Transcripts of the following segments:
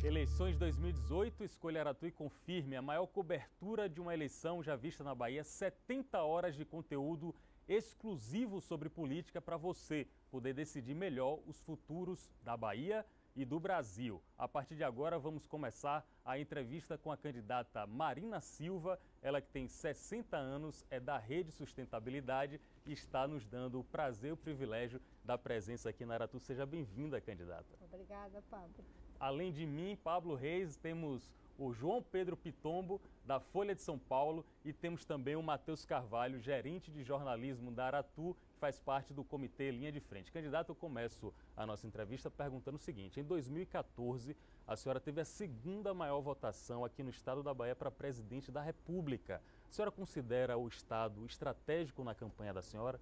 Eleições 2018, escolha Aratu e confirme a maior cobertura de uma eleição já vista na Bahia, 70 horas de conteúdo exclusivo sobre política para você poder decidir melhor os futuros da Bahia e do Brasil. A partir de agora vamos começar a entrevista com a candidata Marina Silva, ela que tem 60 anos, é da Rede Sustentabilidade e está nos dando o prazer e o privilégio da presença aqui na Aratu. Seja bem-vinda, candidata. Obrigada, Pablo. Além de mim, Pablo Reis, temos o João Pedro Pitombo, da Folha de São Paulo, e temos também o Matheus Carvalho, gerente de jornalismo da Aratu, que faz parte do Comitê Linha de Frente. Candidato, eu começo a nossa entrevista perguntando o seguinte: em 2014, a senhora teve a segunda maior votação aqui no estado da Bahia para presidente da República. A senhora considera o estado estratégico na campanha da senhora?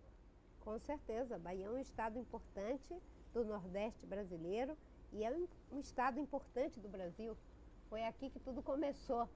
Com certeza, a Bahia é um estado importante do Nordeste brasileiro e é um estado importante do Brasil. Foi aqui que tudo começou.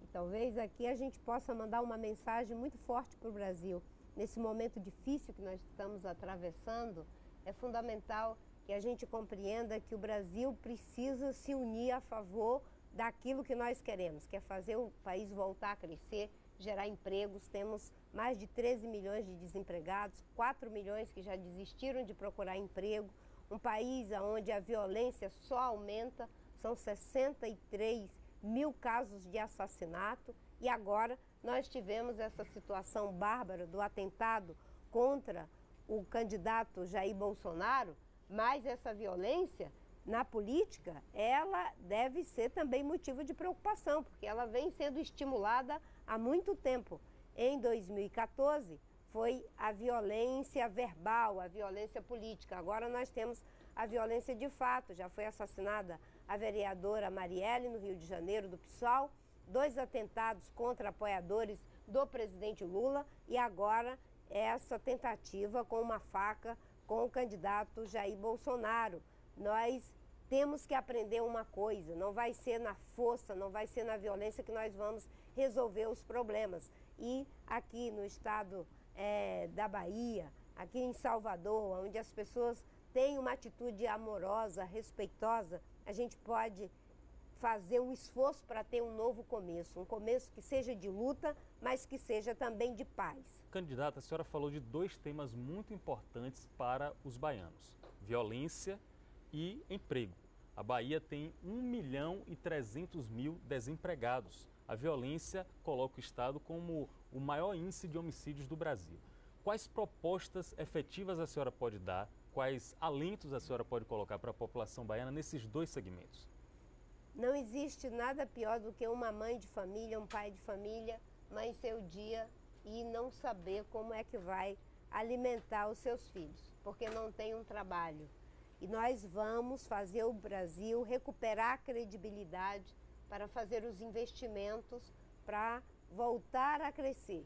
E talvez aqui a gente possa mandar uma mensagem muito forte para o Brasil. Nesse momento difícil que nós estamos atravessando, é fundamental que a gente compreenda que o Brasil precisa se unir a favor daquilo que nós queremos, que é fazer o país voltar a crescer, gerar empregos. Temos mais de 13 milhões de desempregados, 4 milhões que já desistiram de procurar emprego, um país onde a violência só aumenta. São 63 mil casos de assassinato e agora nós tivemos essa situação bárbara do atentado contra o candidato Jair Bolsonaro, mas essa violência na política, ela deve ser também motivo de preocupação, porque ela vem sendo estimulada há muito tempo. Em 2014 foi a violência verbal, a violência política. Agora nós temos a violência de fato. Já foi assassinada a vereadora Marielle, no Rio de Janeiro, do PSOL, 2 atentados contra apoiadores do presidente Lula e agora essa tentativa com uma faca com o candidato Jair Bolsonaro. Nós temos que aprender uma coisa: não vai ser na força, não vai ser na violência que nós vamos resolver os problemas. E aqui no estado da Bahia, aqui em Salvador, onde as pessoas têm uma atitude amorosa, respeitosa, a gente pode fazer um esforço para ter um novo começo, um começo que seja de luta, mas que seja também de paz. Candidata, a senhora falou de 2 temas muito importantes para os baianos: violência e emprego. A Bahia tem 1.300.000 desempregados. A violência coloca o estado como o maior índice de homicídios do Brasil. Quais propostas efetivas a senhora pode dar? Quais alentos a senhora pode colocar para a população baiana nesses 2 segmentos? Não existe nada pior do que uma mãe de família, um pai de família, mãe seu dia e não saber como é que vai alimentar os seus filhos, porque não tem um trabalho. E nós vamos fazer o Brasil recuperar a credibilidade para fazer os investimentos, para voltar a crescer.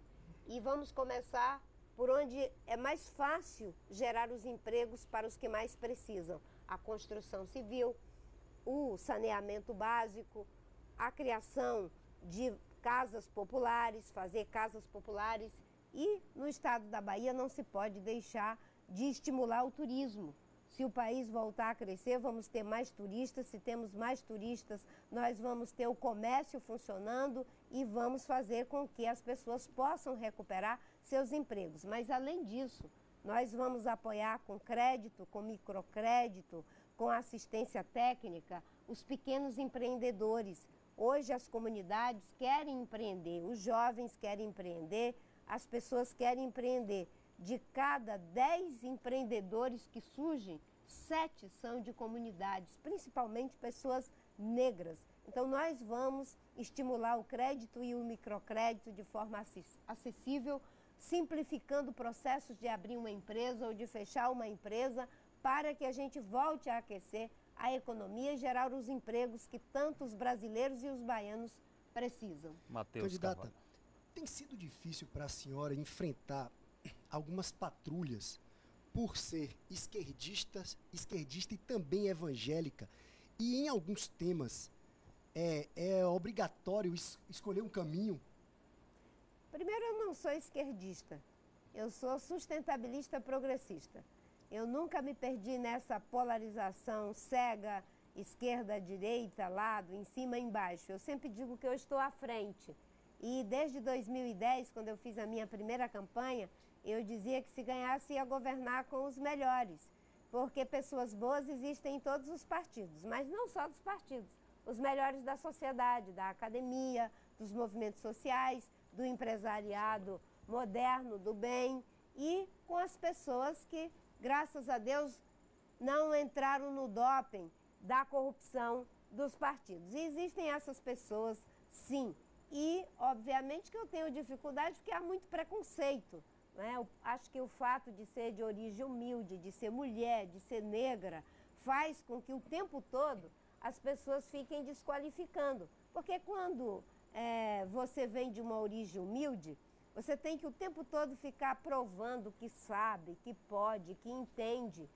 E vamos começar por onde é mais fácil gerar os empregos para os que mais precisam: a construção civil, o saneamento básico, a criação de casas populares, fazer casas populares. E no estado da Bahia não se pode deixar de estimular o turismo. Se o país voltar a crescer, vamos ter mais turistas. Se temos mais turistas, nós vamos ter o comércio funcionando e vamos fazer com que as pessoas possam recuperar seus empregos. Mas, além disso, nós vamos apoiar com crédito, com microcrédito, com assistência técnica, os pequenos empreendedores. Hoje as comunidades querem empreender, os jovens querem empreender, as pessoas querem empreender. De cada 10 empreendedores que surgem, 7 são de comunidades, principalmente pessoas negras. Então nós vamos estimular o crédito e o microcrédito de forma acessível, simplificando processos de abrir uma empresa ou de fechar uma empresa, para que a gente volte a aquecer a economia e gerar os empregos que tanto os brasileiros e os baianos precisam. Matheus Candidata, Carvalho, tem sido difícil para a senhora enfrentar algumas patrulhas por ser esquerdista e também evangélica, e em alguns temas é obrigatório escolher um caminho? Primeiro, eu não sou esquerdista, eu sou sustentabilista progressista. Eu nunca me perdi nessa polarização cega esquerda, direita, lado, em cima e embaixo. Eu sempre digo que eu estou à frente. E desde 2010, quando eu fiz a minha primeira campanha, eu dizia que se ganhasse ia governar com os melhores. Porque pessoas boas existem em todos os partidos, mas não só dos partidos. Os melhores da sociedade, da academia, dos movimentos sociais, do empresariado moderno, do bem, e com as pessoas que, graças a Deus, não entraram no doping da corrupção dos partidos. E existem essas pessoas, sim. E, obviamente, que eu tenho dificuldade porque há muito preconceito. Eu acho que o fato de ser de origem humilde, de ser mulher, de ser negra, faz com que o tempo todo as pessoas fiquem desqualificando. Porque quando você vem de uma origem humilde, você tem que o tempo todo ficar provando que sabe, que pode, que entende.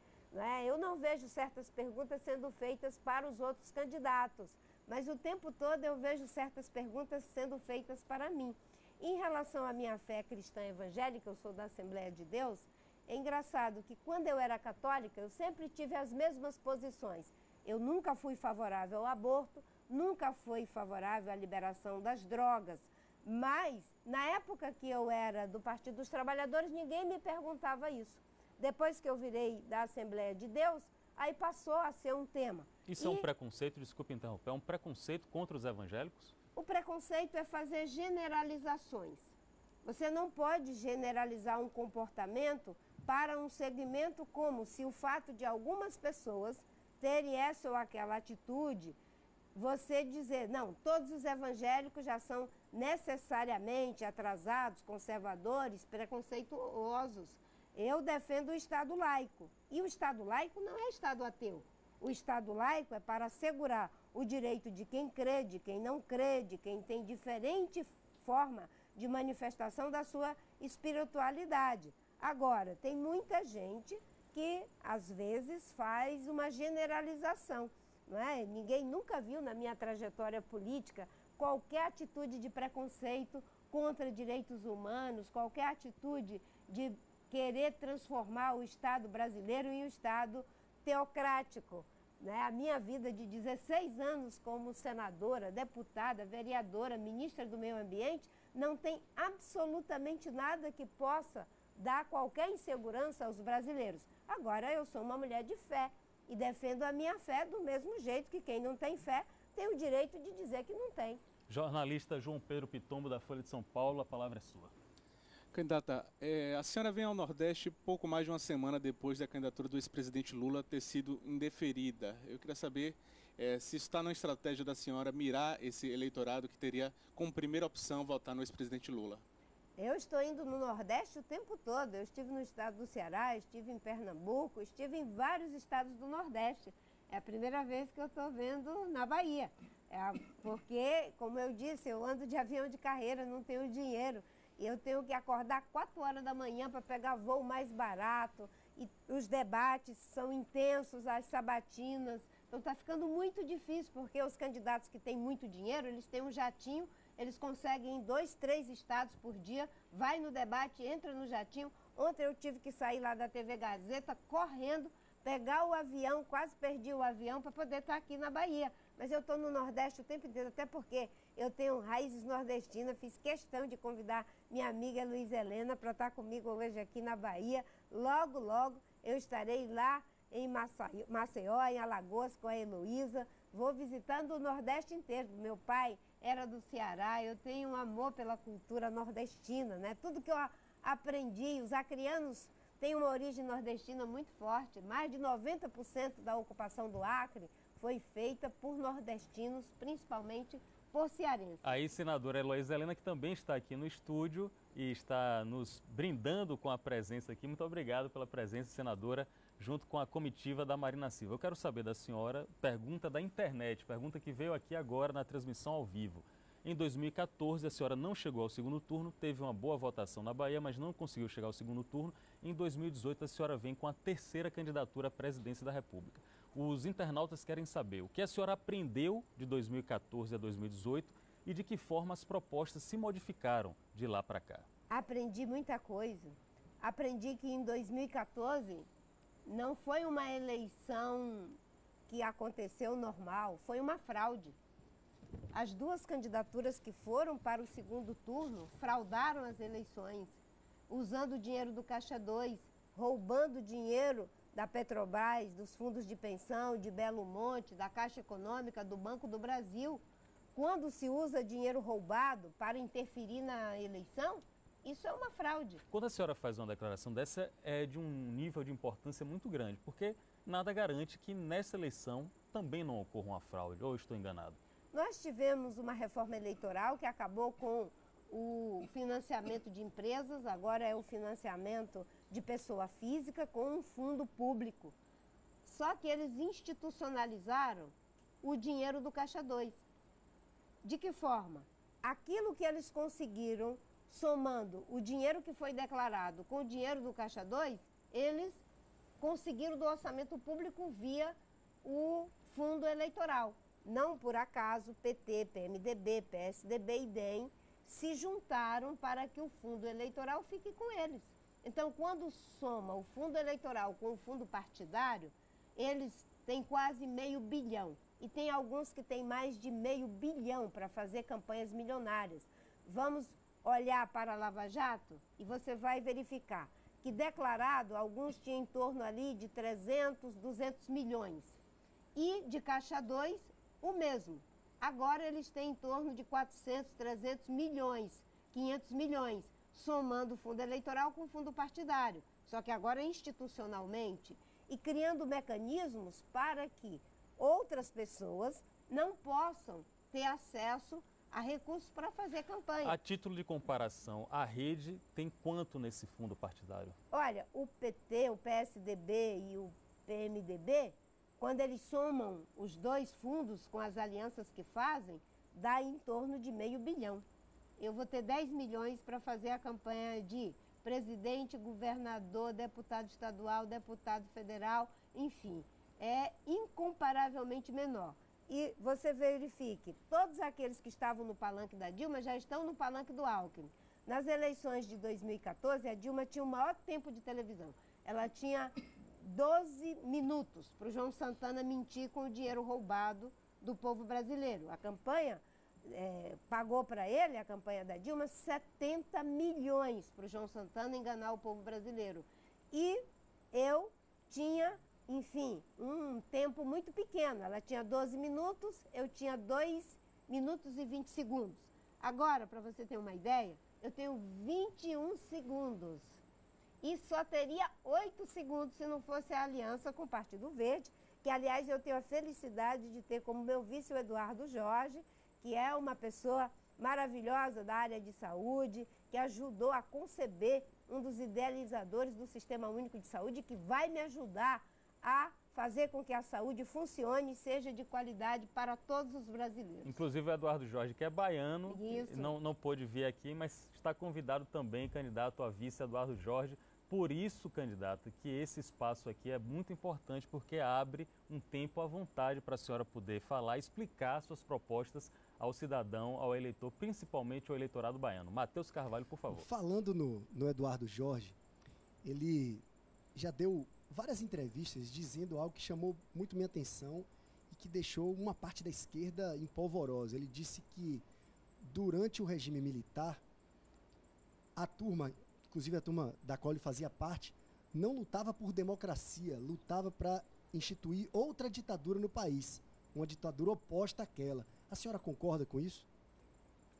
Eu não vejo certas perguntas sendo feitas para os outros candidatos, mas o tempo todo eu vejo certas perguntas sendo feitas para mim. Em relação à minha fé cristã evangélica, eu sou da Assembleia de Deus, é engraçado que quando eu era católica, eu sempre tive as mesmas posições. Eu nunca fui favorável ao aborto, nunca fui favorável à liberação das drogas, mas na época que eu era do Partido dos Trabalhadores, ninguém me perguntava isso. Depois que eu virei da Assembleia de Deus, aí passou a ser um tema. Isso é um preconceito, desculpe interromper, é um preconceito contra os evangélicos? O preconceito é fazer generalizações. Você não pode generalizar um comportamento para um segmento como se o fato de algumas pessoas terem essa ou aquela atitude, você dizer, não, todos os evangélicos já são necessariamente atrasados, conservadores, preconceituosos. Eu defendo o Estado laico. E o Estado laico não é Estado ateu. O Estado laico é para assegurar o direito de quem crê, de quem não crê, de quem tem diferente forma de manifestação da sua espiritualidade. Agora, tem muita gente que, às vezes, faz uma generalização. Ninguém nunca viu na minha trajetória política qualquer atitude de preconceito contra direitos humanos, qualquer atitude de querer transformar o Estado brasileiro em um Estado teocrático. A minha vida de 16 anos como senadora, deputada, vereadora, ministra do Meio Ambiente, não tem absolutamente nada que possa dar qualquer insegurança aos brasileiros. Agora, eu sou uma mulher de fé e defendo a minha fé do mesmo jeito que quem não tem fé tem o direito de dizer que não tem. Jornalista João Pedro Pitombo, da Folha de São Paulo, a palavra é sua. Candidata, a senhora vem ao Nordeste pouco mais de uma semana depois da candidatura do ex-presidente Lula ter sido indeferida. Eu queria saber se isso está na estratégia da senhora mirar esse eleitorado que teria como primeira opção votar no ex-presidente Lula. Eu estou indo no Nordeste o tempo todo. Eu estive no estado do Ceará, estive em Pernambuco, estive em vários estados do Nordeste. É a primeira vez que eu estou vendo na Bahia. Porque, como eu disse, eu ando de avião de carreira, não tenho dinheiro. Eu tenho que acordar 4 horas da manhã para pegar voo mais barato. E os debates são intensos, as sabatinas. Então está ficando muito difícil, porque os candidatos que têm muito dinheiro, eles têm um jatinho, eles conseguem em 2, 3 estados por dia, vai no debate, entra no jatinho. Ontem eu tive que sair lá da TV Gazeta correndo, pegar o avião, quase perdi o avião para poder estar aqui na Bahia. Mas eu estou no Nordeste o tempo inteiro, até porque eu tenho raízes nordestinas, fiz questão de convidar minha amiga Luiz Helena para estar comigo hoje aqui na Bahia. Logo, logo eu estarei lá em Maceió, em Alagoas, com a Heloísa. Vou visitando o Nordeste inteiro. Meu pai era do Ceará, eu tenho um amor pela cultura nordestina, Tudo que eu aprendi, os acrianos têm uma origem nordestina muito forte. Mais de 90% da ocupação do Acre foi feita por nordestinos, principalmente por cearenses. Aí, senadora Heloísa Helena, que também está aqui no estúdio e está nos brindando com a presença aqui. Muito obrigado pela presença, senadora, junto com a comitiva da Marina Silva. Eu quero saber da senhora, pergunta da internet, pergunta que veio aqui agora na transmissão ao vivo. Em 2014, a senhora não chegou ao segundo turno, teve uma boa votação na Bahia, mas não conseguiu chegar ao segundo turno. Em 2018, a senhora vem com a terceira candidatura à presidência da República. Os internautas querem saber o que a senhora aprendeu de 2014 a 2018 e de que forma as propostas se modificaram de lá para cá. Aprendi muita coisa. Aprendi que em 2014 não foi uma eleição que aconteceu normal, foi uma fraude. As duas candidaturas que foram para o segundo turno fraudaram as eleições, usando o dinheiro do Caixa 2, roubando dinheiro da Petrobras, dos fundos de pensão, de Belo Monte, da Caixa Econômica, do Banco do Brasil. Quando se usa dinheiro roubado para interferir na eleição, isso é uma fraude. Quando a senhora faz uma declaração dessa, é de um nível de importância muito grande, porque nada garante que nessa eleição também não ocorra uma fraude, ou estou enganado? Nós tivemos uma reforma eleitoral que acabou com o financiamento de empresas, agora é o financiamento de pessoa física com um fundo público. Só que eles institucionalizaram o dinheiro do Caixa 2. De que forma? Aquilo que eles conseguiram, somando o dinheiro que foi declarado com o dinheiro do Caixa 2, eles conseguiram do orçamento público via o fundo eleitoral. Não por acaso, PT, PMDB, PSDB e DEM se juntaram para que o fundo eleitoral fique com eles. Então, quando soma o fundo eleitoral com o fundo partidário, eles têm quase R$500 bilhão. E tem alguns que têm mais de R$500 bilhão para fazer campanhas milionárias. Vamos olhar para a Lava Jato e você vai verificar que declarado, alguns tinham em torno ali de 300, 200 milhões. E de Caixa 2, o mesmo. Agora eles têm em torno de 400, 300 milhões, 500 milhões, somando o fundo eleitoral com o fundo partidário. Só que agora institucionalmente e criando mecanismos para que outras pessoas não possam ter acesso a recursos para fazer campanha. A título de comparação, a rede tem quanto nesse fundo partidário? Olha, o PT, o PSDB e o PMDB, quando eles somam os dois fundos com as alianças que fazem, dá em torno de R$500 bilhão. Eu vou ter 10 milhões para fazer a campanha de presidente, governador, deputado estadual, deputado federal, enfim, é incomparavelmente menor. E você verifique, todos aqueles que estavam no palanque da Dilma já estão no palanque do Alckmin. Nas eleições de 2014, a Dilma tinha o maior tempo de televisão. Ela tinha 12 minutos para o João Santana mentir com o dinheiro roubado do povo brasileiro. A campanha pagou para ele, a campanha da Dilma, 70 milhões para o João Santana enganar o povo brasileiro. E eu tinha, enfim, um tempo muito pequeno. Ela tinha 12 minutos, eu tinha 2 minutos e 20 segundos. Agora, para você ter uma ideia, eu tenho 21 segundos. E só teria 8 segundos se não fosse a aliança com o Partido Verde, que, aliás, eu tenho a felicidade de ter como meu vice o Eduardo Jorge, que é uma pessoa maravilhosa da área de saúde, que ajudou a conceber um dos idealizadores do Sistema Único de Saúde, que vai me ajudar a fazer com que a saúde funcione e seja de qualidade para todos os brasileiros. Inclusive o Eduardo Jorge, que é baiano, Isso. não pôde vir aqui, mas está convidado também, candidato a vice Eduardo Jorge. Por isso, candidato, que esse espaço aqui é muito importante, porque abre um tempo à vontade para a senhora poder falar e explicar suas propostas ao cidadão, ao eleitor, principalmente ao eleitorado baiano. Matheus Carvalho, por favor. Falando no Eduardo Jorge, ele já deu várias entrevistas dizendo algo que chamou muito minha atenção e que deixou uma parte da esquerda empolvorosa. Ele disse que durante o regime militar, a turma, inclusive a turma da qual ele fazia parte, não lutava por democracia, lutava para instituir outra ditadura no país, uma ditadura oposta àquela. A senhora concorda com isso?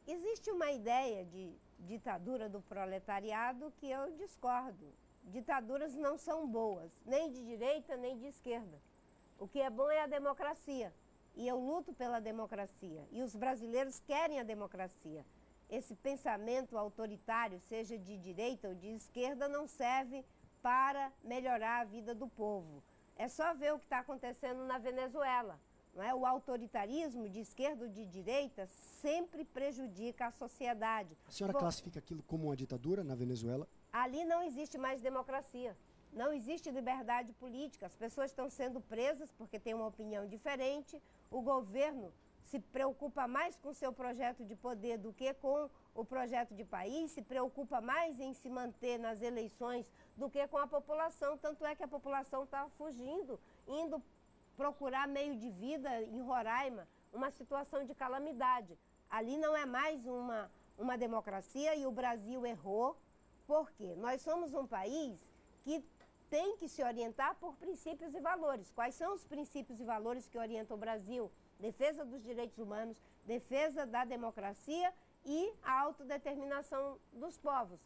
Existe uma ideia de ditadura do proletariado que eu discordo. Ditaduras não são boas, nem de direita nem de esquerda. O que é bom é a democracia. E eu luto pela democracia. E os brasileiros querem a democracia. Esse pensamento autoritário, seja de direita ou de esquerda, não serve para melhorar a vida do povo. É só ver o que está acontecendo na Venezuela. Não é? O autoritarismo de esquerda ou de direita sempre prejudica a sociedade. A senhora classifica aquilo como uma ditadura na Venezuela? Ali não existe mais democracia, não existe liberdade política. As pessoas estão sendo presas porque têm uma opinião diferente. O governo se preocupa mais com o seu projeto de poder do que com o projeto de país, se preocupa mais em se manter nas eleições do que com a população. Tanto é que a população está fugindo, indo procurar meio de vida em Roraima, uma situação de calamidade. Ali não é mais uma democracia e o Brasil errou, porque nós somos um país que tem que se orientar por princípios e valores. Quais são os princípios e valores que orientam o Brasil? Defesa dos direitos humanos, defesa da democracia e a autodeterminação dos povos.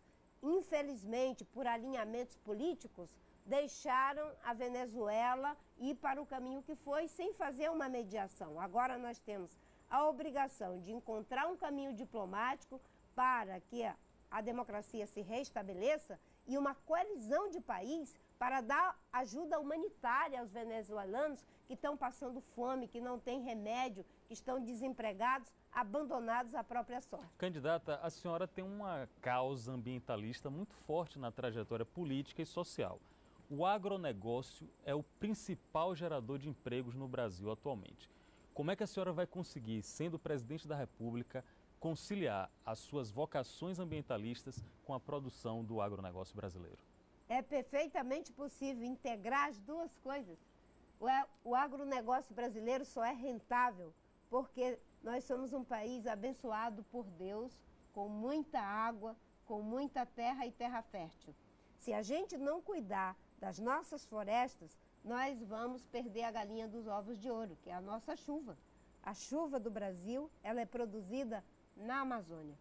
Infelizmente, por alinhamentos políticos, deixaram a Venezuela ir para o caminho que foi sem fazer uma mediação. Agora nós temos a obrigação de encontrar um caminho diplomático para que a democracia se restabeleça e uma coalizão de país para dar ajuda humanitária aos venezuelanos que estão passando fome, que não têm remédio, que estão desempregados, abandonados à própria sorte. Candidata, a senhora tem uma causa ambientalista muito forte na trajetória política e social. O agronegócio é o principal gerador de empregos no Brasil atualmente. Como é que a senhora vai conseguir, sendo presidente da República, conciliar as suas vocações ambientalistas com a produção do agronegócio brasileiro? É perfeitamente possível integrar as duas coisas. O agronegócio brasileiro só é rentável porque nós somos um país abençoado por Deus, com muita água, com muita terra e terra fértil. Se a gente não cuidar das nossas florestas, nós vamos perder a galinha dos ovos de ouro, que é a nossa chuva. A chuva do Brasil, ela é produzida na Amazônia.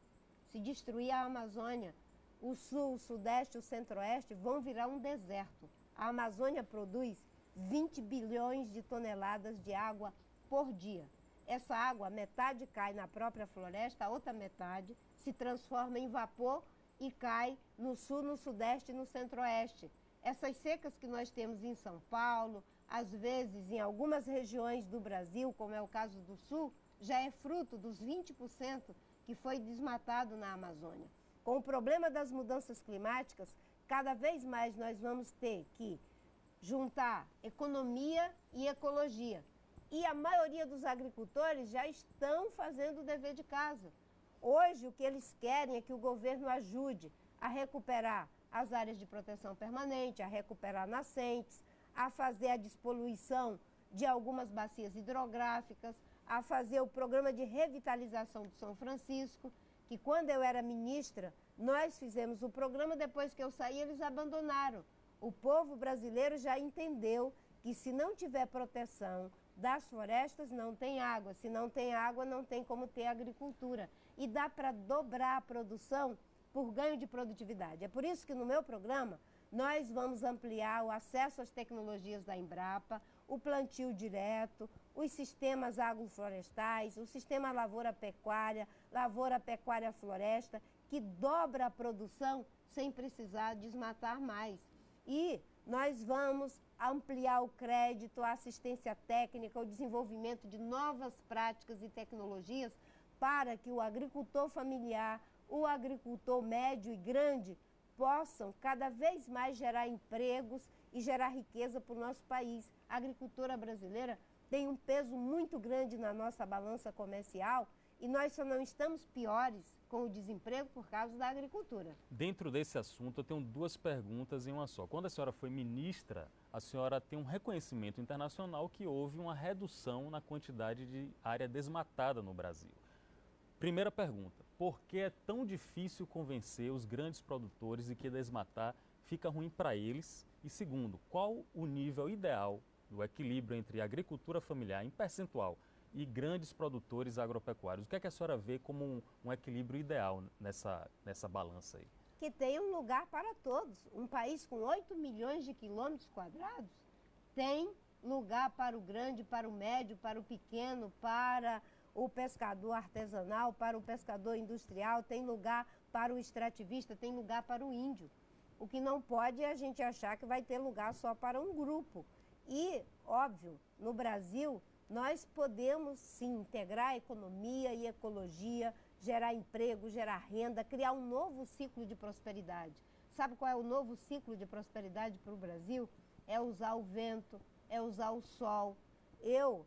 Se destruir a Amazônia, o sul, o sudeste e o centro-oeste vão virar um deserto. A Amazônia produz 20 bilhões de toneladas de água por dia. Essa água, metade cai na própria floresta, a outra metade se transforma em vapor e cai no sul, no sudeste e no centro-oeste. Essas secas que nós temos em São Paulo, às vezes em algumas regiões do Brasil, como é o caso do sul, já é fruto dos 20% que foi desmatado na Amazônia. Com o problema das mudanças climáticas, cada vez mais nós vamos ter que juntar economia e ecologia. E a maioria dos agricultores já estão fazendo o dever de casa. Hoje, o que eles querem é que o governo ajude a recuperar as áreas de proteção permanente, a recuperar nascentes, a fazer a despoluição de algumas bacias hidrográficas, a fazer o programa de revitalização do São Francisco, que quando eu era ministra, nós fizemos o programa, depois que eu saí, eles abandonaram. O povo brasileiro já entendeu que se não tiver proteção das florestas, não tem água. Se não tem água, não tem como ter agricultura. E dá para dobrar a produção por ganho de produtividade. É por isso que no meu programa, nós vamos ampliar o acesso às tecnologias da Embrapa, o plantio direto, os sistemas agroflorestais, o sistema lavoura-pecuária, lavoura-pecuária-floresta, que dobra a produção sem precisar desmatar mais. E nós vamos ampliar o crédito, a assistência técnica, o desenvolvimento de novas práticas e tecnologias para que o agricultor familiar, o agricultor médio e grande possam cada vez mais gerar empregos e gerar riqueza para o nosso país. A agricultura brasileira tem um peso muito grande na nossa balança comercial e nós só não estamos piores com o desemprego por causa da agricultura. Dentro desse assunto, eu tenho duas perguntas em uma só. Quando a senhora foi ministra, a senhora tem um reconhecimento internacional que houve uma redução na quantidade de área desmatada no Brasil. Primeira pergunta, por que é tão difícil convencer os grandes produtores de que desmatar fica ruim para eles? E segundo, qual o nível ideal do equilíbrio entre agricultura familiar em percentual e grandes produtores agropecuários? O que é que a senhora vê como um equilíbrio ideal nessa balança aí? Que tem um lugar para todos. Um país com 8 milhões de quilômetros quadrados tem lugar para o grande, para o médio, para o pequeno, para o pescador artesanal, para o pescador industrial, tem lugar para o extrativista, tem lugar para o índio. O que não pode é a gente achar que vai ter lugar só para um grupo. E, óbvio, no Brasil, nós podemos sim integrar economia e ecologia, gerar emprego, gerar renda, criar um novo ciclo de prosperidade. Sabe qual é o novo ciclo de prosperidade para o Brasil? É usar o vento, é usar o sol. Eu,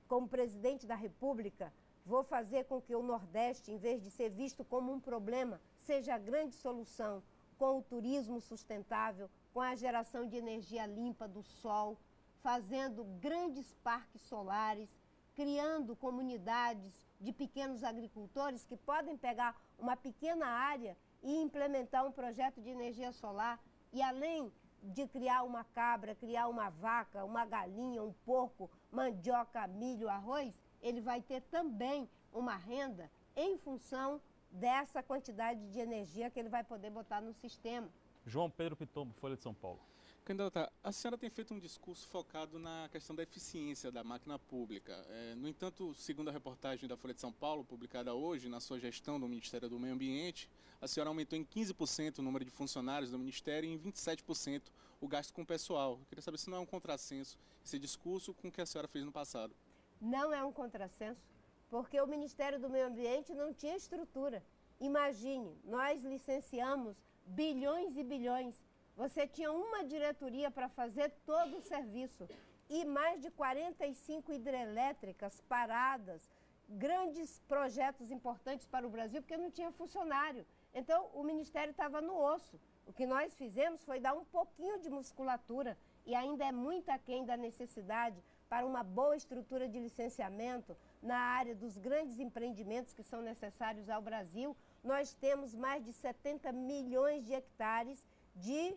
como presidente da República, vou fazer com que o Nordeste, em vez de ser visto como um problema, seja a grande solução, com o turismo sustentável, com a geração de energia limpa do sol, fazendo grandes parques solares, criando comunidades de pequenos agricultores que podem pegar uma pequena área e implementar um projeto de energia solar. E além de criar uma cabra, criar uma vaca, uma galinha, um porco, mandioca, milho, arroz, ele vai ter também uma renda em função dessa quantidade de energia que ele vai poder botar no sistema. João Pedro Pitombo, Folha de São Paulo. Candidata, a senhora tem feito um discurso focado na questão da eficiência da máquina pública. No entanto, segundo a reportagem da Folha de São Paulo, publicada hoje, na sua gestão do Ministério do Meio Ambiente, a senhora aumentou em 15% o número de funcionários do Ministério e em 27% o gasto com o pessoal. Eu queria saber se não é um contrassenso esse discurso com o que a senhora fez no passado. Não é um contrassenso, porque o Ministério do Meio Ambiente não tinha estrutura. Imagine, nós licenciamos bilhões e bilhões. Você tinha uma diretoria para fazer todo o serviço e mais de 45 hidrelétricas paradas, grandes projetos importantes para o Brasil, porque não tinha funcionário. Então, o Ministério estava no osso. O que nós fizemos foi dar um pouquinho de musculatura e ainda é muito aquém da necessidade para uma boa estrutura de licenciamento na área dos grandes empreendimentos que são necessários ao Brasil. Nós temos mais de 70 milhões de hectares de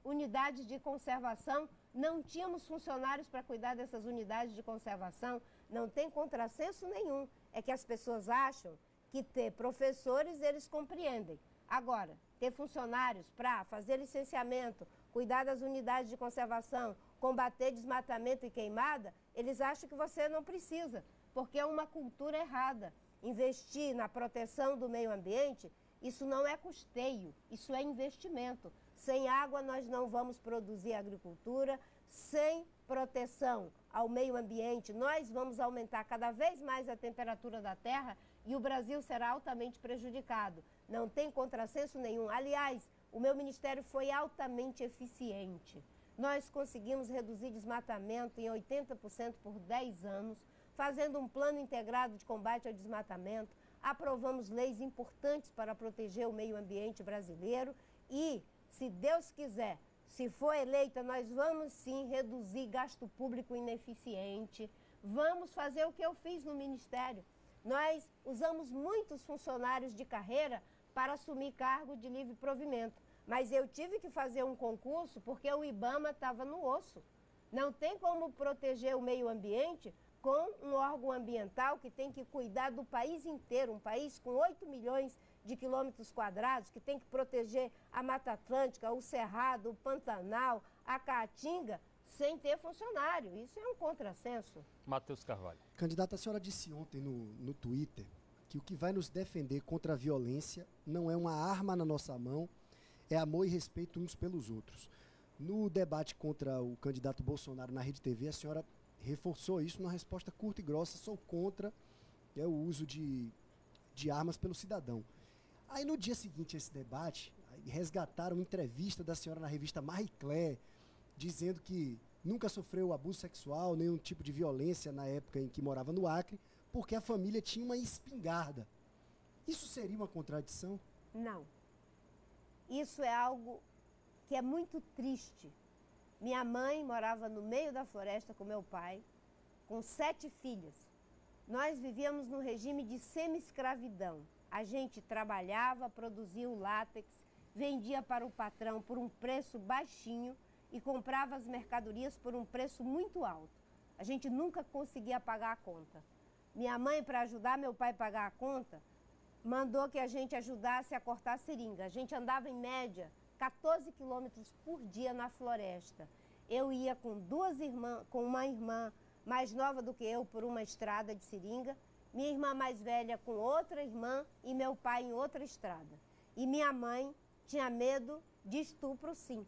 unidades de conservação. Não tínhamos funcionários para cuidar dessas unidades de conservação. Não tem contrassenso nenhum. É que as pessoas acham que ter professores eles compreendem. Agora, ter funcionários para fazer licenciamento, cuidar das unidades de conservação, combater desmatamento e queimada, eles acham que você não precisa, porque é uma cultura errada. Investir na proteção do meio ambiente, isso não é custeio, isso é investimento. Sem água nós não vamos produzir agricultura, sem proteção ao meio ambiente nós vamos aumentar cada vez mais a temperatura da terra e o Brasil será altamente prejudicado. Não tem contrassenso nenhum. Aliás, o meu ministério foi altamente eficiente. Nós conseguimos reduzir desmatamento em 80% por 10 anos, fazendo um plano integrado de combate ao desmatamento, aprovamos leis importantes para proteger o meio ambiente brasileiro e, se Deus quiser, se for eleita, nós vamos sim reduzir gasto público ineficiente, vamos fazer o que eu fiz no Ministério. Nós usamos muitos funcionários de carreira para assumir cargo de livre provimento, mas eu tive que fazer um concurso porque o IBAMA estava no osso. Não tem como proteger o meio ambiente com um órgão ambiental que tem que cuidar do país inteiro, um país com 8 milhões de quilômetros quadrados, que tem que proteger a Mata Atlântica, o Cerrado, o Pantanal, a Caatinga, sem ter funcionário. Isso é um contrassenso. Matheus Carvalho. Candidata, a senhora disse ontem no Twitter que o que vai nos defender contra a violência não é uma arma na nossa mão, é amor e respeito uns pelos outros. No debate contra o candidato Bolsonaro na Rede TV, a senhora reforçou isso numa resposta curta e grossa: sou contra o uso de armas pelo cidadão. Aí no dia seguinte a esse debate, resgataram uma entrevista da senhora na revista Marie Claire, dizendo que nunca sofreu abuso sexual, nenhum tipo de violência na época em que morava no Acre, porque a família tinha uma espingarda. Isso seria uma contradição? Não. Isso é algo que é muito triste. Minha mãe morava no meio da floresta com meu pai, com 7 filhas. Nós vivíamos num regime de semi-escravidão. A gente trabalhava, produzia o látex, vendia para o patrão por um preço baixinho e comprava as mercadorias por um preço muito alto. A gente nunca conseguia pagar a conta. Minha mãe, para ajudar meu pai a pagar a conta, mandou que a gente ajudasse a cortar seringa. A gente andava em média 14 quilômetros por dia na floresta. Eu ia com uma irmã mais nova do que eu por uma estrada de seringa, minha irmã mais velha com outra irmã e meu pai em outra estrada. E minha mãe tinha medo de estupro, sim.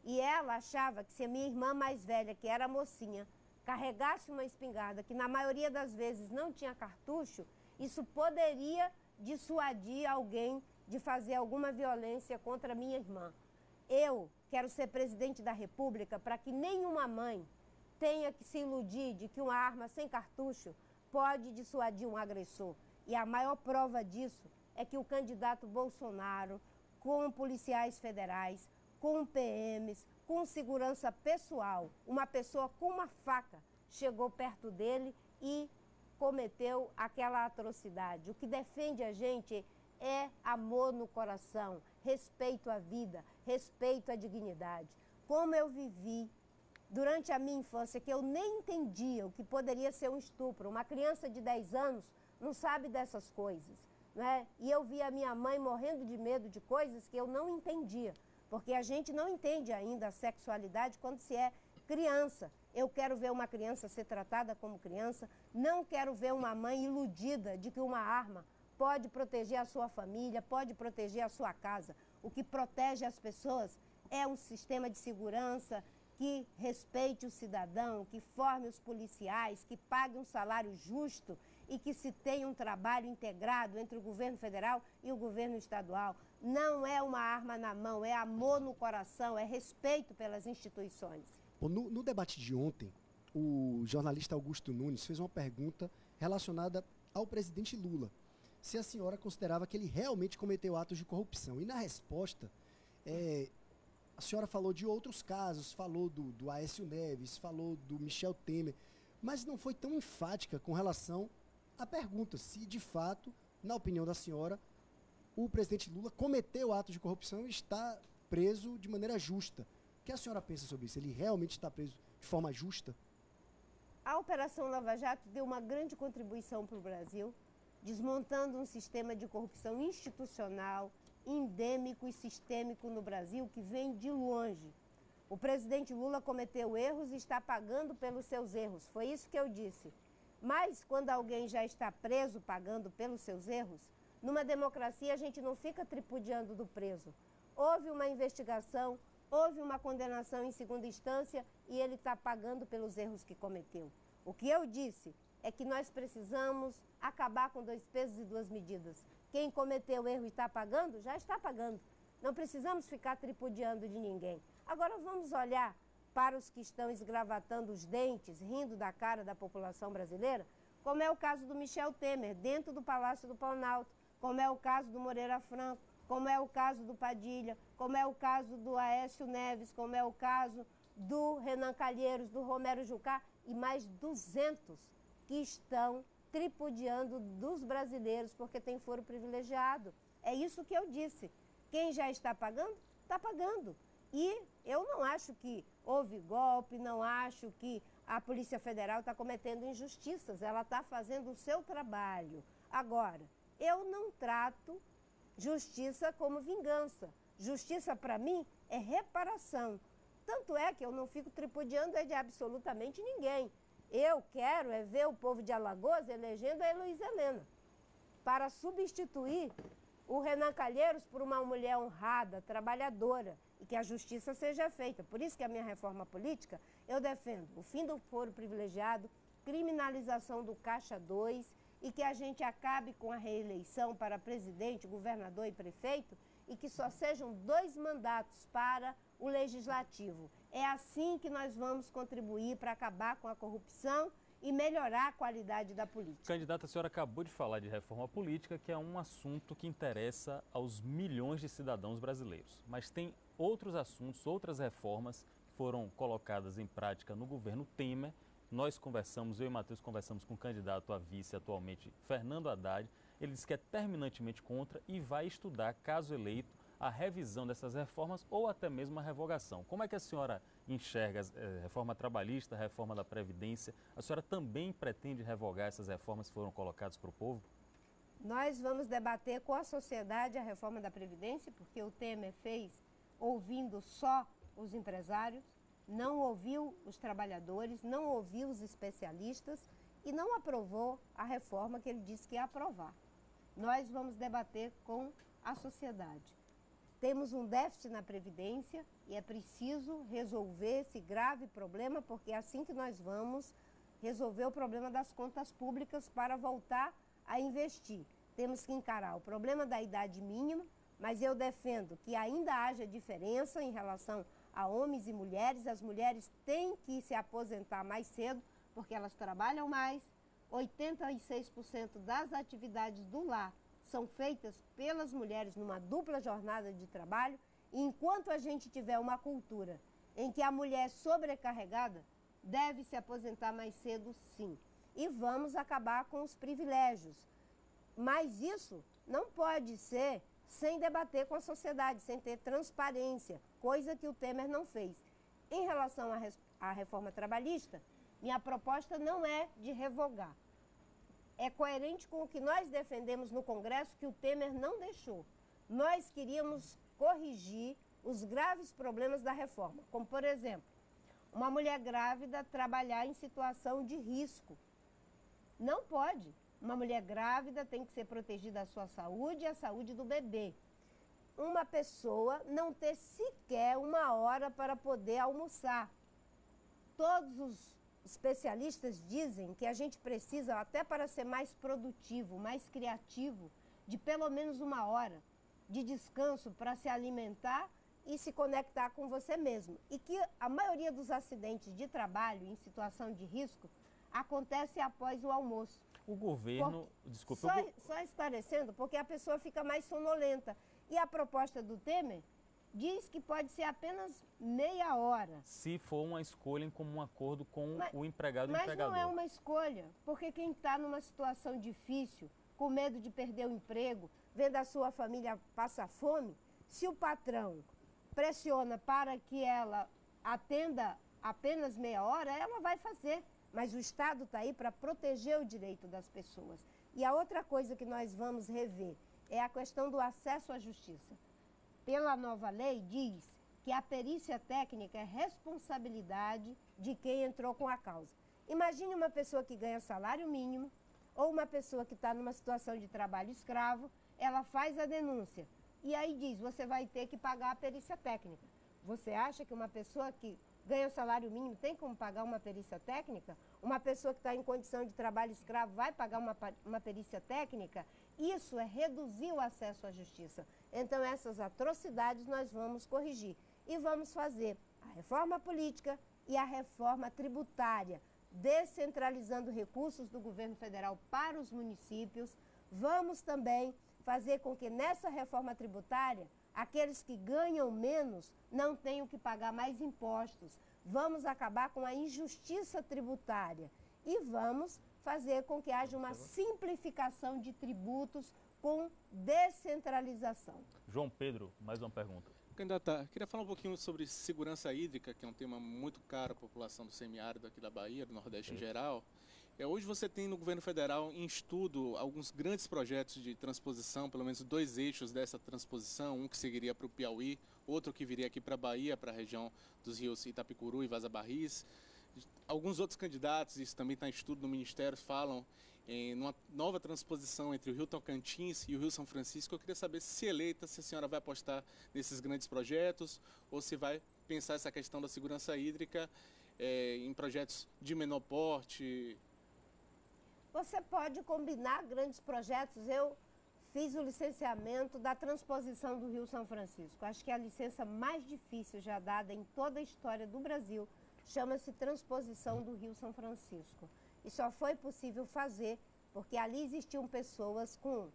E ela achava que se a minha irmã mais velha, que era mocinha, carregasse uma espingarda, que na maioria das vezes não tinha cartucho, isso poderia dissuadir alguém de fazer alguma violência contra a minha irmã. Eu quero ser presidente da República para que nenhuma mãe tenha que se iludir de que uma arma sem cartucho pode dissuadir um agressor. E a maior prova disso é que o candidato Bolsonaro, com policiais federais, com PMs, com segurança pessoal. Uma pessoa com uma faca chegou perto dele e cometeu aquela atrocidade. O que defende a gente é amor no coração, respeito à vida, respeito à dignidade. Como eu vivi durante a minha infância, que eu nem entendia o que poderia ser um estupro. Uma criança de 10 anos não sabe dessas coisas, né? E eu vi a minha mãe morrendo de medo de coisas que eu não entendia, porque a gente não entende ainda a sexualidade quando se é criança. Eu quero ver uma criança ser tratada como criança, não quero ver uma mãe iludida de que uma arma pode proteger a sua família, pode proteger a sua casa. O que protege as pessoas é um sistema de segurança que respeite o cidadão, que forme os policiais, que pague um salário justo e que se tenha um trabalho integrado entre o governo federal e o governo estadual. Não é uma arma na mão, é amor no coração, é respeito pelas instituições. Bom, no debate de ontem, o jornalista Augusto Nunes fez uma pergunta relacionada ao presidente Lula. Se a senhora considerava que ele realmente cometeu atos de corrupção. E na resposta, a senhora falou de outros casos, falou do Aécio Neves, falou do Michel Temer, mas não foi tão enfática com relação à pergunta se, de fato, na opinião da senhora, o presidente Lula cometeu atos de corrupção e está preso de maneira justa. O que a senhora pensa sobre isso? Ele realmente está preso de forma justa? A Operação Lava Jato deu uma grande contribuição para o Brasil, desmontando um sistema de corrupção institucional, endêmico e sistêmico no Brasil, que vem de longe. O presidente Lula cometeu erros e está pagando pelos seus erros. Foi isso que eu disse. Mas quando alguém já está preso pagando pelos seus erros, numa democracia a gente não fica tripudiando do preso. Houve uma investigação, houve uma condenação em segunda instância e ele está pagando pelos erros que cometeu. O que eu disse é que nós precisamos acabar com 2 pesos e 2 medidas. Quem cometeu erro e está pagando, já está pagando. Não precisamos ficar tripudiando de ninguém. Agora vamos olhar para os que estão esgravatando os dentes, rindo da cara da população brasileira, como é o caso do Michel Temer, dentro do Palácio do Planalto, como é o caso do Moreira Franco, como é o caso do Padilha, como é o caso do Aécio Neves, como é o caso do Renan Calheiros, do Romero Jucá e mais 200 que estão tripudiando dos brasileiros porque tem foro privilegiado. É isso que eu disse. Quem já está pagando, está pagando. E eu não acho que houve golpe, não acho que a Polícia Federal está cometendo injustiças. Ela está fazendo o seu trabalho. Agora, eu não trato justiça como vingança. Justiça, para mim, é reparação. Tanto é que eu não fico tripudiando de absolutamente ninguém. Eu quero ver o povo de Alagoas elegendo a Heloísa Helena para substituir o Renan Calheiros por uma mulher honrada, trabalhadora, e que a justiça seja feita. Por isso que a minha reforma política, eu defendo o fim do foro privilegiado, criminalização do Caixa 2 e que a gente acabe com a reeleição para presidente, governador e prefeito e que só sejam 2 mandatos para o legislativo. É assim que nós vamos contribuir para acabar com a corrupção e melhorar a qualidade da política. Candidata, a senhora acabou de falar de reforma política, que é um assunto que interessa aos milhões de cidadãos brasileiros. Mas tem outros assuntos, outras reformas que foram colocadas em prática no governo Temer. Nós conversamos, eu e Matheus conversamos com o candidato a vice atualmente, Fernando Haddad. Ele disse que é terminantemente contra e vai estudar, caso eleito, a revisão dessas reformas ou até mesmo a revogação. Como é que a senhora enxerga a reforma trabalhista, a reforma da Previdência? A senhora também pretende revogar essas reformas que foram colocadas para o povo? Nós vamos debater com a sociedade a reforma da Previdência, porque o Temer fez ouvindo só os empresários, não ouviu os trabalhadores, não ouviu os especialistas e não aprovou a reforma que ele disse que ia aprovar. Nós vamos debater com a sociedade. Temos um déficit na Previdência e é preciso resolver esse grave problema, porque é assim que nós vamos resolver o problema das contas públicas para voltar a investir. Temos que encarar o problema da idade mínima, mas eu defendo que ainda haja diferença em relação a homens e mulheres. As mulheres têm que se aposentar mais cedo, porque elas trabalham mais. 86% das atividades do lar são feitas pelas mulheres numa dupla jornada de trabalho E enquanto a gente tiver uma cultura em que a mulher é sobrecarregada, deve se aposentar mais cedo, sim. E vamos acabar com os privilégios. Mas isso não pode ser sem debater com a sociedade, sem ter transparência, coisa que o Temer não fez. Em relação à reforma trabalhista, minha proposta não é de revogar. É coerente com o que nós defendemos no Congresso, que o Temer não deixou. Nós queríamos corrigir os graves problemas da reforma, como, por exemplo, uma mulher grávida trabalhar em situação de risco. Não pode. Uma mulher grávida tem que ser protegida a sua saúde e a saúde do bebê. Uma pessoa não ter sequer uma hora para poder almoçar. Todos os especialistas dizem que a gente precisa, até para ser mais produtivo, mais criativo, de pelo menos uma hora de descanso para se alimentar e se conectar com você mesmo. E que a maioria dos acidentes de trabalho em situação de risco acontece após o almoço. O governo... Desculpa. Só esclarecendo, porque a pessoa fica mais sonolenta. E a proposta do Temer diz que pode ser apenas meia hora. Se for uma escolha em comum acordo com o empregado e o Mas empregador. não é uma escolha, porque quem está numa situação difícil, com medo de perder o emprego, vendo a sua família passar fome, se o patrão pressiona para que ela atenda apenas meia hora, ela vai fazer. Mas o Estado está aí para proteger o direito das pessoas. E a outra coisa que nós vamos rever é a questão do acesso à justiça. Pela nova lei, diz que a perícia técnica é responsabilidade de quem entrou com a causa. Imagine uma pessoa que ganha salário mínimo ou uma pessoa que está numa situação de trabalho escravo, ela faz a denúncia e aí diz, você vai ter que pagar a perícia técnica. Você acha que uma pessoa que ganha salário mínimo tem como pagar uma perícia técnica? Uma pessoa que está em condição de trabalho escravo vai pagar uma perícia técnica? Isso é reduzir o acesso à justiça. Então, essas atrocidades nós vamos corrigir. E vamos fazer a reforma política e a reforma tributária, descentralizando recursos do governo federal para os municípios. Vamos também fazer com que nessa reforma tributária, aqueles que ganham menos não tenham que pagar mais impostos. Vamos acabar com a injustiça tributária e vamos fazer com que haja uma simplificação de tributos com descentralização. João Pedro, mais uma pergunta. Candidata, queria falar um pouquinho sobre segurança hídrica, que é um tema muito caro à população do semiárido aqui da Bahia, do Nordeste em geral. Hoje você tem no governo federal em estudo alguns grandes projetos de transposição, pelo menos 2 eixos dessa transposição, um que seguiria para o Piauí, outro que viria aqui para a Bahia, para a região dos rios Itapicuru e Vaza Barris. Alguns outros candidatos, isso também está em estudo no Ministério, falam em uma nova transposição entre o Rio Tocantins e o Rio São Francisco. Eu queria saber, se eleita, se a senhora vai apostar nesses grandes projetos ou se vai pensar essa questão da segurança hídrica em projetos de menor porte. Você pode combinar grandes projetos. Eu fiz o licenciamento da transposição do Rio São Francisco. Acho que é a licença mais difícil já dada em toda a história do Brasil. Chama-se transposição do Rio São Francisco. E só foi possível fazer porque ali existiam pessoas com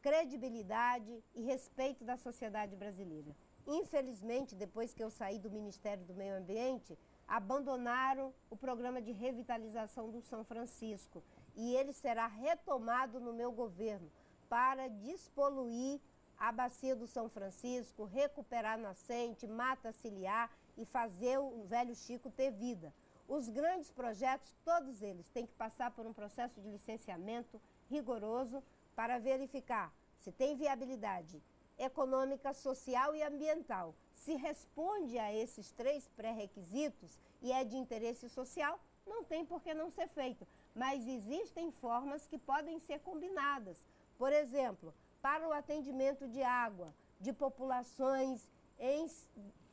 credibilidade e respeito da sociedade brasileira. Infelizmente, depois que eu saí do Ministério do Meio Ambiente, abandonaram o programa de revitalização do São Francisco. E ele será retomado no meu governo para despoluir a bacia do São Francisco, recuperar nascente, mata ciliar e fazer o velho Chico ter vida. Os grandes projetos, todos eles, têm que passar por um processo de licenciamento rigoroso para verificar se tem viabilidade econômica, social e ambiental. Se responde a esses 3 pré-requisitos e é de interesse social, não tem por que não ser feito. Mas existem formas que podem ser combinadas. Por exemplo, para o atendimento de água de populações em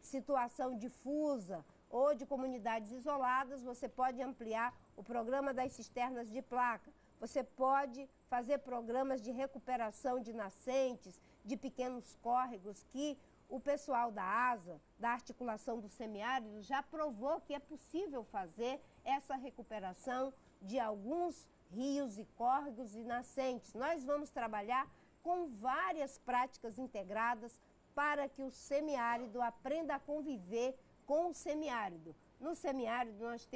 situação difusa ou de comunidades isoladas, você pode ampliar o programa das cisternas de placa. Você pode fazer programas de recuperação de nascentes, de pequenos córregos que o pessoal da ASA, da Articulação do Semiárido, já provou que é possível fazer essa recuperação de alguns rios e córregos e nascentes. Nós vamos trabalhar com várias práticas integradas para que o semiárido aprenda a conviver com o semiárido. No semiárido nós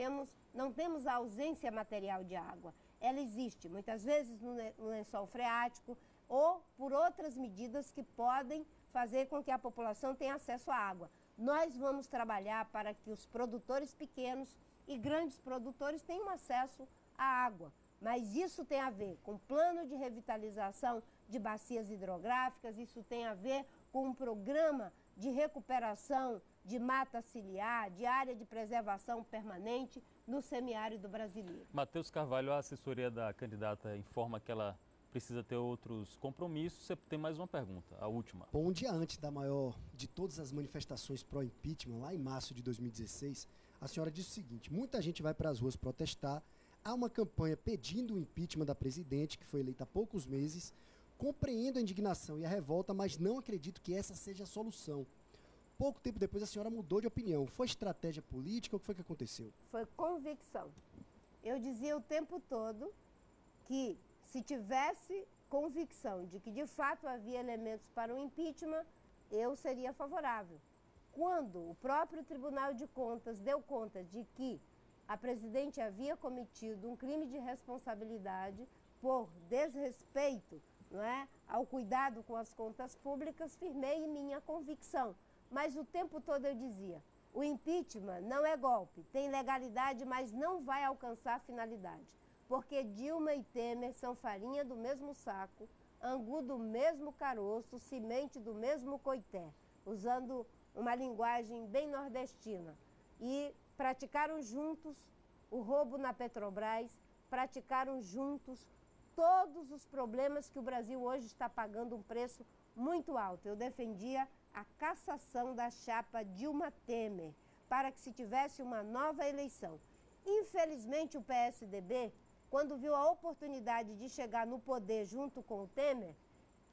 não temos a ausência material de água. Ela existe, muitas vezes no lençol freático ou por outras medidas que podem fazer com que a população tenha acesso à água. Nós vamos trabalhar para que os produtores pequenos e grandes produtores tenham acesso à água. Mas isso tem a ver com plano de revitalização de bacias hidrográficas, isso tem a ver com um programa de recuperação de mata ciliar, de área de preservação permanente no semiárido brasileiro. Matheus Carvalho, a assessoria da candidata informa que ela precisa ter outros compromissos. Você tem mais uma pergunta, a última. Bom, um dia antes da maior de todas as manifestações pró-impeachment, lá em março de 2016, a senhora disse o seguinte: muita gente vai para as ruas protestar, há uma campanha pedindo o impeachment da presidente, que foi eleita há poucos meses. Compreendo a indignação e a revolta, mas não acredito que essa seja a solução. Pouco tempo depois a senhora mudou de opinião. Foi estratégia política ou o que foi que aconteceu? Foi convicção. Eu dizia o tempo todo que se tivesse convicção de que de fato havia elementos para o impeachment, eu seria favorável. Quando o próprio Tribunal de Contas deu conta de que a presidente havia cometido um crime de responsabilidade por desrespeito, não é, ao cuidado com as contas públicas, firmei em minha convicção. Mas o tempo todo eu dizia, o impeachment não é golpe, tem legalidade, mas não vai alcançar a finalidade. Porque Dilma e Temer são farinha do mesmo saco, angu do mesmo caroço, semente do mesmo coité, usando uma linguagem bem nordestina. E praticaram juntos o roubo na Petrobras, praticaram juntos todos os problemas que o Brasil hoje está pagando um preço muito alto. Eu defendia a cassação da chapa Dilma Temer, para que se tivesse uma nova eleição. Infelizmente, o PSDB, quando viu a oportunidade de chegar no poder junto com o Temer,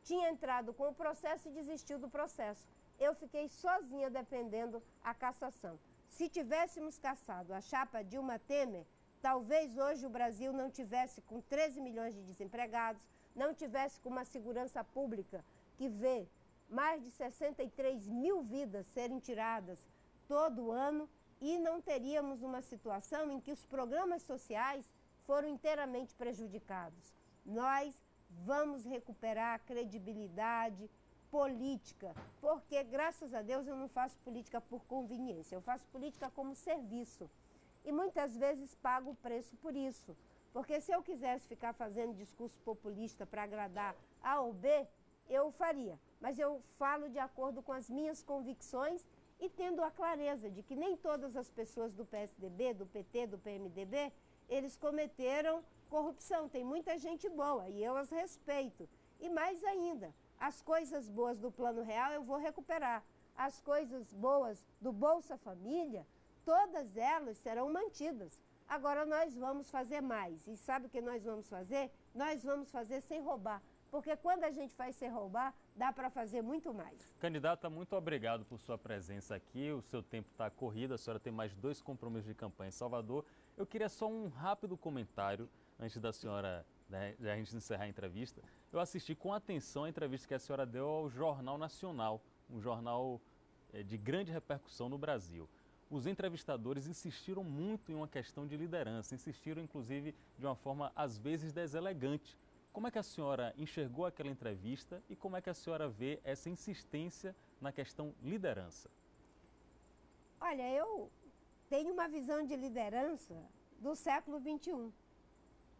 tinha entrado com o processo e desistiu do processo. Eu fiquei sozinha defendendo a cassação. Se tivéssemos cassado a chapa Dilma Temer, talvez hoje o Brasil não tivesse com 13 milhões de desempregados, não tivesse com uma segurança pública que vê mais de 63 mil vidas serem tiradas todo ano e não teríamos uma situação em que os programas sociais foram inteiramente prejudicados. Nós vamos recuperar a credibilidade política, porque, graças a Deus, eu não faço política por conveniência, eu faço política como serviço. E muitas vezes pago o preço por isso. Porque se eu quisesse ficar fazendo discurso populista para agradar A ou B, eu faria. Mas eu falo de acordo com as minhas convicções e tendo a clareza de que nem todas as pessoas do PSDB, do PT, do PMDB, eles cometeram corrupção. Tem muita gente boa e eu as respeito. E mais ainda, as coisas boas do Plano Real eu vou recuperar. As coisas boas do Bolsa Família, todas elas serão mantidas. Agora nós vamos fazer mais. E sabe o que nós vamos fazer? Nós vamos fazer sem roubar. Porque quando a gente faz sem roubar, dá para fazer muito mais. Candidata, muito obrigado por sua presença aqui. O seu tempo está corrido, a senhora tem mais 2 compromissos de campanha em Salvador. Eu queria só um rápido comentário antes da senhora, da gente encerrar a entrevista. Eu assisti com atenção a entrevista que a senhora deu ao Jornal Nacional, um jornal de grande repercussão no Brasil. Os entrevistadores insistiram muito em uma questão de liderança, insistiram inclusive de uma forma às vezes deselegante. Como é que a senhora enxergou aquela entrevista e como é que a senhora vê essa insistência na questão liderança? Olha, eu tenho uma visão de liderança do século XXI.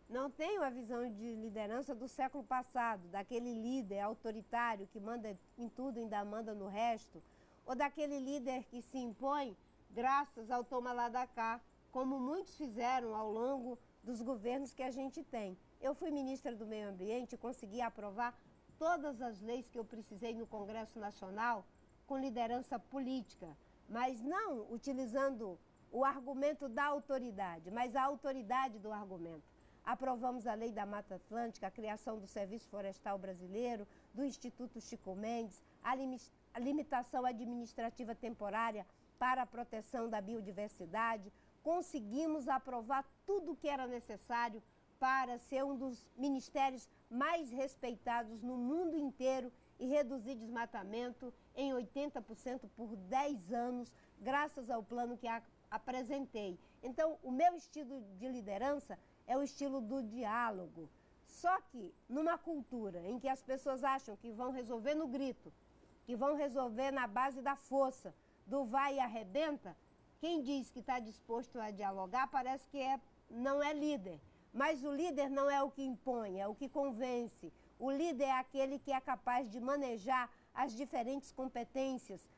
Não tenho a visão de liderança do século passado, daquele líder autoritário que manda em tudo e ainda manda no resto, ou daquele líder que se impõe graças ao toma lá da cá, como muitos fizeram ao longo dos governos que a gente tem. Eu fui ministra do Meio Ambiente e consegui aprovar todas as leis que eu precisei no Congresso Nacional com liderança política, mas não utilizando o argumento da autoridade, mas a autoridade do argumento. Aprovamos a Lei da Mata Atlântica, a criação do Serviço Florestal Brasileiro, do Instituto Chico Mendes, a limitação administrativa temporária para a proteção da biodiversidade. Conseguimos aprovar tudo o que era necessário para ser um dos ministérios mais respeitados no mundo inteiro e reduzir desmatamento em 80% por 10 anos, graças ao plano que apresentei. Então, o meu estilo de liderança é o estilo do diálogo. Só que, numa cultura em que as pessoas acham que vão resolver no grito, que vão resolver na base da força, do vai e arrebenta, quem diz que está disposto a dialogar parece que não é líder. Mas o líder não é o que impõe, é o que convence. O líder é aquele que é capaz de manejar as diferentes competências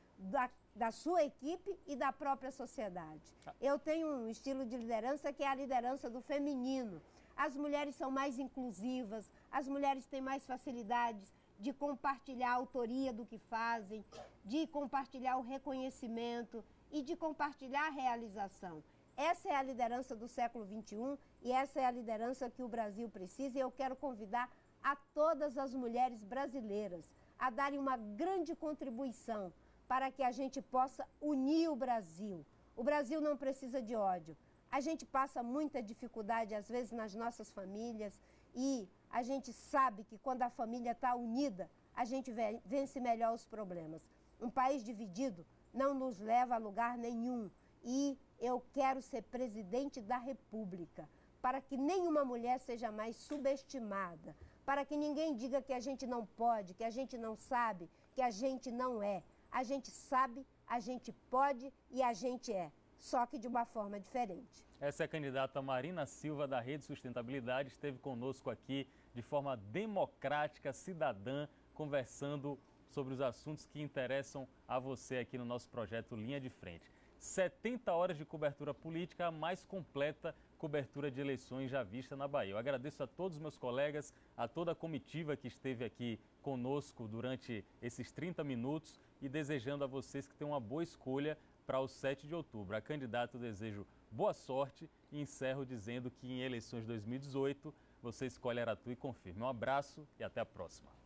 da sua equipe e da própria sociedade. Eu tenho um estilo de liderança que é a liderança do feminino. As mulheres são mais inclusivas, as mulheres têm mais facilidades de compartilhar a autoria do que fazem, de compartilhar o reconhecimento e de compartilhar a realização. Essa é a liderança do século XXI e essa é a liderança que o Brasil precisa, e eu quero convidar a todas as mulheres brasileiras a darem uma grande contribuição para que a gente possa unir o Brasil. O Brasil não precisa de ódio. A gente passa muita dificuldade, às vezes, nas nossas famílias, e a gente sabe que quando a família está unida, a gente vence melhor os problemas. Um país dividido não nos leva a lugar nenhum. E eu quero ser presidente da República, para que nenhuma mulher seja mais subestimada, para que ninguém diga que a gente não pode, que a gente não sabe, que a gente não é. A gente sabe, a gente pode e a gente é, só que de uma forma diferente. Essa é a candidata Marina Silva, da Rede Sustentabilidade, esteve conosco aqui de forma democrática, cidadã, conversando sobre os assuntos que interessam a você aqui no nosso projeto Linha de Frente. 70 horas de cobertura política, a mais completa cobertura de eleições já vista na Bahia. Eu agradeço a todos os meus colegas, a toda a comitiva que esteve aqui conosco durante esses 30 minutos e desejando a vocês que tenham uma boa escolha para o 7 de outubro. A candidata, eu desejo boa sorte e encerro dizendo que em eleições 2018 você escolhe Aratu e confirme. Um abraço e até a próxima.